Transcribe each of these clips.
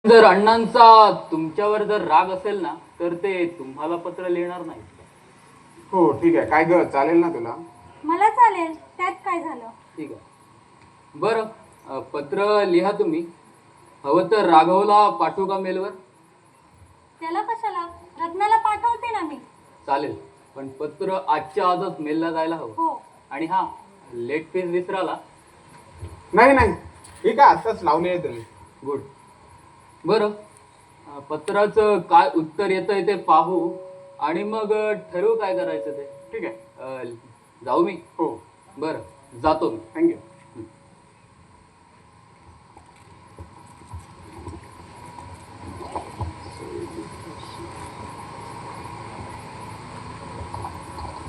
जर अण्णांचा तुमच्यावर जर राग असेल ना तर ते तुम्हाला पत्र लिहिणार नाही. हो ठीक आहे. काय ग, चालेल ना तुला? मला चालेल, त्यात काय झालं? ठीक आहे. बरं, पत्र लिहा तुम्ही. हवं तर राघवला पाठवू का मेलवर? त्याला कशाला? रत्नाला पाठवते ना मी. चालेल, पण पत्र आजच्या आजच मेलला जायला हवं. हो. आणि हा, लेट फीस विसराला. नाही नाही, ठीक आहे, आताच लावले आहे तुम्ही. गुड. बरं, पत्राचं काय उत्तर येतंय ते पाहू आणि मग ठरवू काय करायचं ते. ठीक आहे. जाऊ मी? हो. बरं, जातो मी. थँक्यू.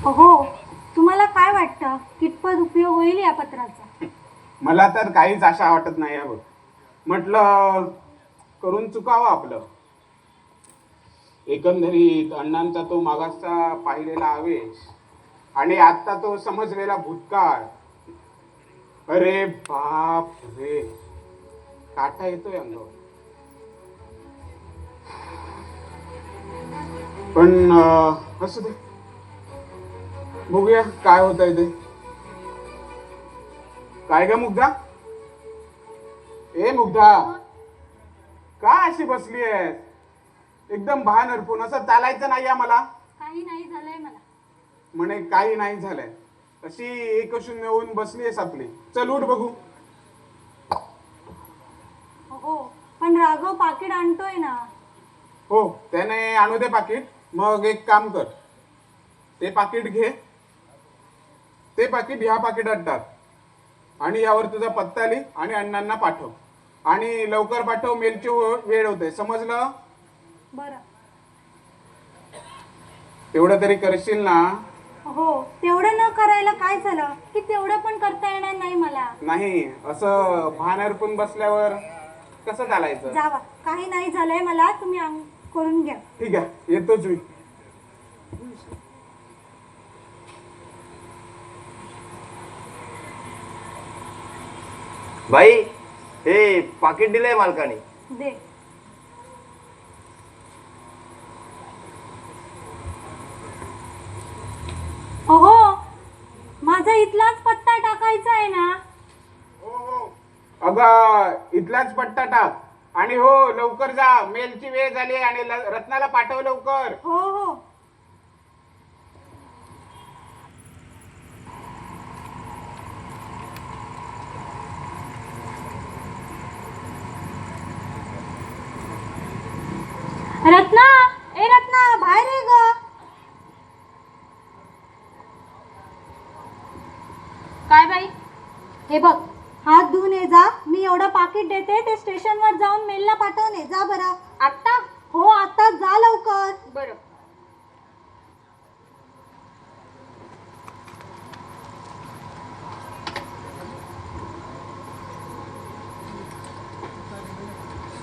हो, तुम्हाला काय वाटतं, कितपत उपयोग होईल या पत्राचा? मला तर काहीच आशा वाटत नाही आहे बघ. म्हटलं करून चुकावं आपलं. एकंदरीत अण्णांचा तो मागासचा पाहिलेला आवेश आणि आता तो समजलेला भूतकाळ, अरे बाप रे, काटा येतोय अंगावर. पण असू दे, बघूया काय होतंय ते. काय ग मुग्धा? ए मुग्धा, का अशी बसली आहे? एकदम भान हरपून. असं चालायचं नाही आम्हाला. काही नाही झालंय मला. म्हणे काही नाही झालंय, अशी एकशून्य होऊन बसली आहेस आपली. चल उठ बघू. हो, पण राघव पाकिट आणतोय ना. हो, त्याने आणू दे पाकिट. मग एक काम कर, ते पाकिट घे, ते पाकिट ह्या पाकिटात टाक आणि यावर तुझा पत्ता लिह आणि अण्णांना पाठव. आणि लवकर पाठव, मेलची वेळ होते, समजलं? बरं. तेवढं तरी करशील ना? हो, तेवढं न करायला काय झालं की तेवढं पण करता येणार नाही मला. नाही, असं भान हरपून बसल्यावर कसं चालायचं? जावा, काही नाही झालंय मला, तुम्ही करून घ्या. ठीक आहे, येतोच मी. भाई, हे पाकिट दिलंय मालकाने. दे. हो, माझा इथलाच पत्ता टाकायचा आहे ना? हो हो, अगं इथलाच पट्टा टाक. आणि हो, लवकर जा, मेलची वेळ झाली आणि रत्नाला पाठव लवकर. हो हो. रत्ना, ए रत्ना, बाहेर ये ग. काय बाई? हे बघ, हात धुवून ये जा. मी एवढं पाकिट देते, ते स्टेशनवर जाऊन मेलला पाठवून ये जा. बरं आत्ता? हो, आता जा लवकर. बरं.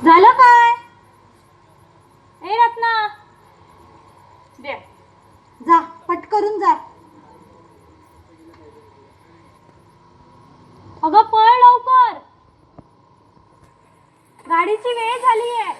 झालं काय? ए रत्ना, दे. जा, पटकरून जा. अगं पळ लवकर, गाडीची वेळ झाली आहे.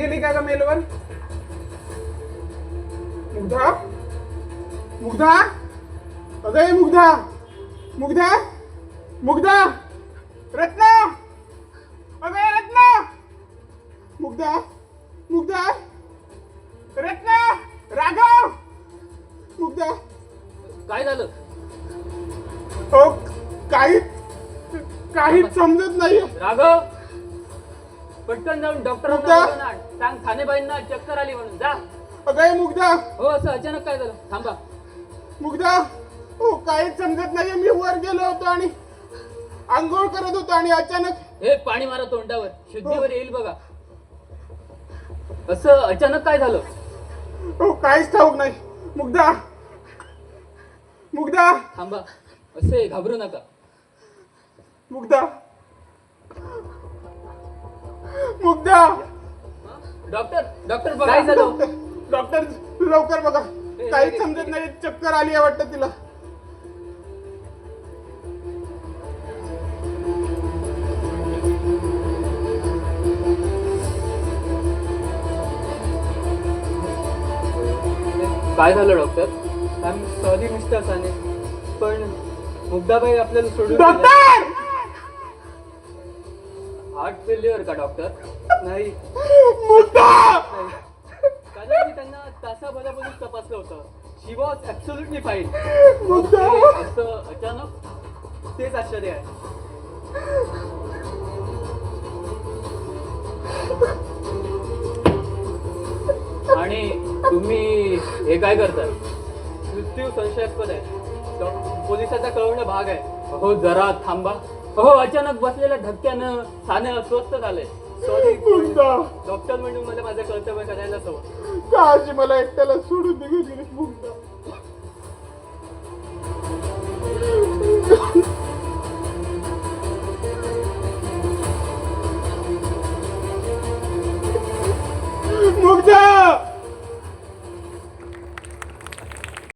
गेली का ग मेलवर? मुग्धा मुग्धा अगं मुग्धा मुग्धा मुग्धा रत्ना अगं रत्ना मुग्धा मुग्धा रत्ना राघव मुग्धा काय झालं? हो काहीच समजत नाहीये. राघव पटकन जाऊन डॉक्टरांना मुग्धा? बोलव ना. सांग ठाणेबाईंना चक्कर आली म्हणून. जा. अगं मुग्धा हो असं अचानक काय झालं? थांबा. मुग्धा हो काहीच समजत नाहीये. मी वर गेलो होतो आणि आंघोळ करत होतो आणि अचानक हे पाणी मारा तोंडावर, शुद्धीवर येईल बघा. असं अचानक काय झालं? हो काहीच ठाऊक नाही. मुग्धा मुग्धा थांबा. असे घाबरू नका. मुग्धा मुग्धा डॉक्टर डॉक्टर बघा. काय झालं? डॉक्टर लवकर बघा. काहीच समजत नाही. चक्कर आली आहे वाटतं तिला. काय झालं doctor? I am sorry mister Sane, पण मुग्धाबाई आपल्याला सोडून गेल्या. डॉक्टर हार्ट फेल्युअर का डॉक्टर? नाही, मुग्धा कारण मी त्यांना तासाभरापूर्वीच तपासलं होतं. शी वॉज ऍब्सोल्युटली फाईन. मुग्धा असं अचानक तेच आश्चर्य आहे. आणि तुम्ही हे काय करताय? मृत्यू संशयास्पद आहे. पोलिसांना कळवणं भाग आहे. हो जरा थांबा. हो अचानक बसलेल्या धक्क्यानं साने अस्वस्थ झाले. सॉरी मुग्धा डॉक्टर म्हणून मला माझं कर्तव्य करायलाच हवं. का अशी मला एकट्याला सोडून निघून गेलीस मुग्धा?